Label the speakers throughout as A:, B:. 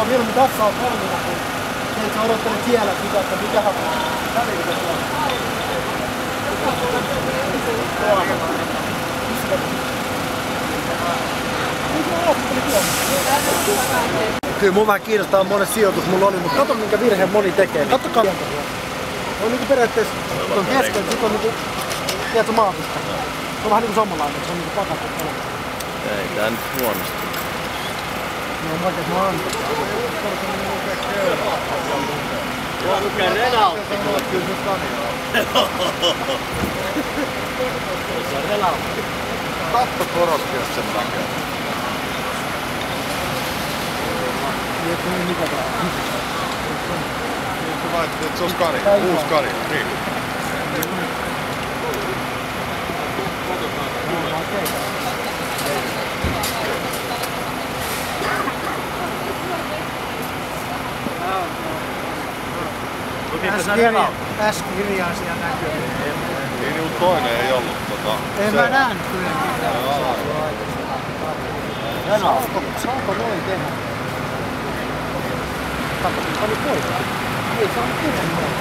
A: on filmi, tässä on formula, kun sä odottelet siellä sitä, että mikähän on. Kyllä mun vähän kiinnostaa monen sijoitus mulla oli, mutta kato minkä virheen moni tekee. Kattokaa. On niinku periaatteessa on kesken, sit on niinku, tiedätkö maapista. Se on vähän niinku samanlainen, se on niinku pakattu.
B: Ei tää nyt huonosti.
A: No vaikka mä oon.
B: Joo, lukee Renaltti.
A: Kyllä se Scania.
B: Se on Renaltti.
C: Katto korosti, jos sen näkee.
A: Miettä ei mikä tää on.
C: Hyvä, että se on Scania, uusi Scania. Niin.
A: S-kirjaa siellä näkyy.
C: Niin minun toinen ei ollut
A: En mä nähnyt kyllä. Saanko noin tehdä? Katsotaan pani pois. Ei saanut tehdä noin.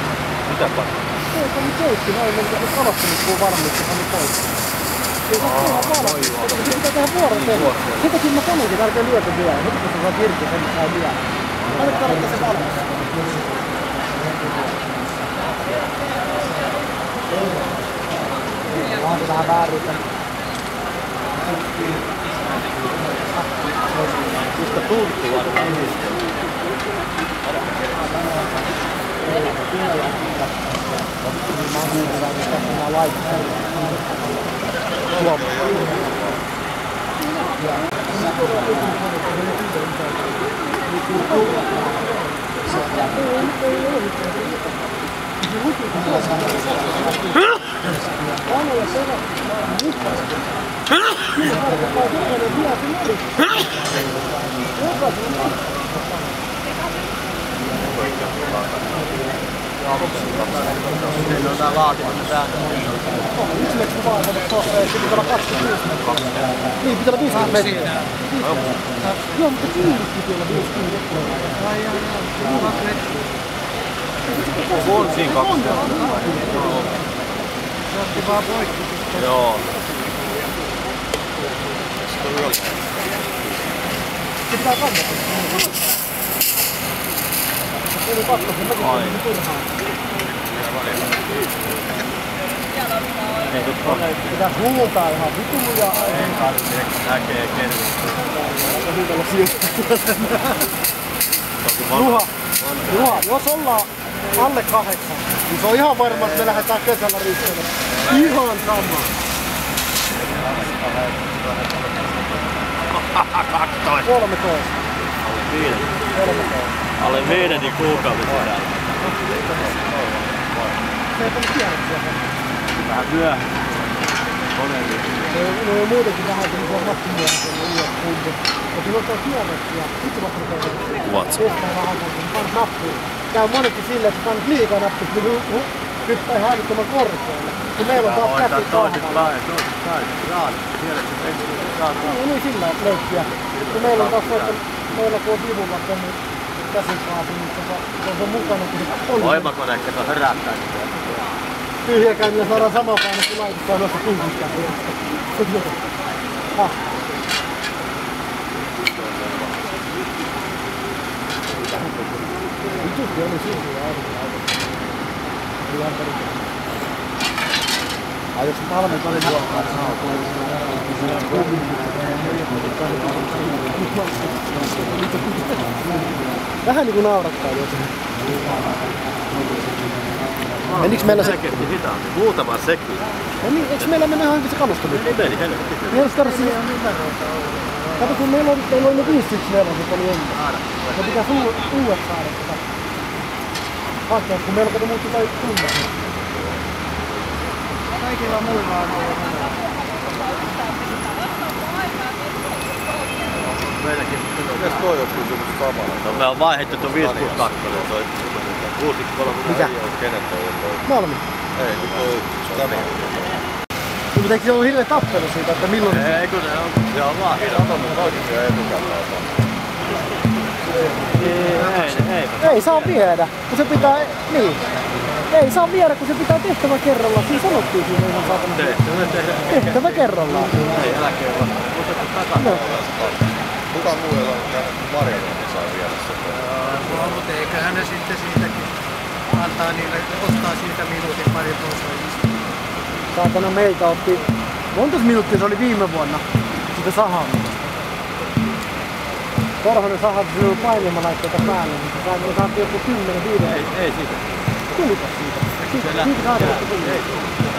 B: Mitä pani?
A: Ei pani poikki noin, meni se kalottanut valmiiksi pani pois. Ei saa tehdä valmiiksi. Se pitää tehdä vuoron tehdä. Sitäkin mä sanoinkin, että älkää lyötä vielä. Nyt kun sä saat irti, sen saa vielä. Anna kalottaa se valmiiksi. Onhan se vähän vääryyttä.
B: Kusta tuntuu aina yhdistelmä. Meillä on tää laatimassa sääntö.
A: Yksilöksi vaan tuossa ei pitää olla 25 metriä. Niin, pitää olla 50 metriä. Joo, mutta kiinnikin vielä 50 metriä. Ai.
B: On siinä 2
A: Joo. Se otti vaan poikki.
B: Joo.
A: Se pitää kannattaa. Se oli pakko, se mäkin oli turhaan. Pitäis huutaa ihan vitulujaa.
B: Ei tarvitse, näkee
A: Juha, jos ollaan alle 8, niin se on ihan varma, että me lähdetään kesällä riittämään. Ihan sama.
B: 12.
A: 13.
B: Alle 5 kuukauden sisällä.
A: Se ei paljon kierroksia.
B: Vähän myöhemmin.
A: No on muutenkin vähän semmoisia maksimiaisia uudet kuntot. Ja silloin on kierroksia. Sitten vasta rupeaa.
B: Kuvat se.
A: Kestää vähän, kun kannat nappuun. Käy monesti silleen, että kannat liikaa nappista, niin hyppää ihan älyttömän korkealle. Kun meillä on taas käsi kahvalla. Niin sillä leikkiä. Kun meillä on taas vaikka, meillä kun on sivu vaikka, niin käsikaasu, niin se on mukana, kun se on.
B: Voimakone ehkä se herättää.
A: Tyhjäkäynnillä saadaan sama paino kuin laittaa noista kunkista. Vitusti oli silti ja jos Malmet oli luokkaan, vähän niinku naurattaa jotain. Menikö meillä se...
B: Säketti hitaampi, muutama sekin.
A: No niin, eikö meillä mennä johonkin se kalusto nyt?
B: Ei meni, helvetti.
A: Meillä olisi tarvitse... Kato, kun meillä oli ne 514 oli ennen. Me pitäis uudet saada sitä. Vaikka, kun meillä kato muuttu tai tunne. Kaikilla muilla on ollut sanoa.
B: Meilläkin.
C: Mites toi on kysymys samalla?
B: No me on vaihdettu tuon 562 toi 63.
A: Mikä?
C: Ei oo kenen toi.
A: Malmi.
C: Ei, kun toi Scania.
A: Mutta eikö se ollut hirveä tappelu siitä, että milloin...
B: Ei kun se on vaan
C: Kato, me toikin siellä etukäteen.
A: Ei saa viedä, kun se pitää, niin. Ei saa viedä, kun se pitää tehtävä kerrallaan. Siinä sanottiin siinä ihan saatana. Tehtävä kerrallaan.
B: Ei eläkeen vasta. Otettu takana.
C: Kuka muu ei ole käynyt kuin Marjamäki saa viedä sen?
D: No, mutta eiköhän ne sitten siitäkin antaa niille, ottaa siitä minuutin pari toisaalta.
A: Saatana meiltä otti, montas minuuttia se oli viime vuonna, sitä sahaamista. Korhonen sahatti sinun painimalaitteita päälle, mutta me saatiin joku 10-5.
B: Ei siitä.
A: Tulipas siitä. Siitä saatiin joku 10.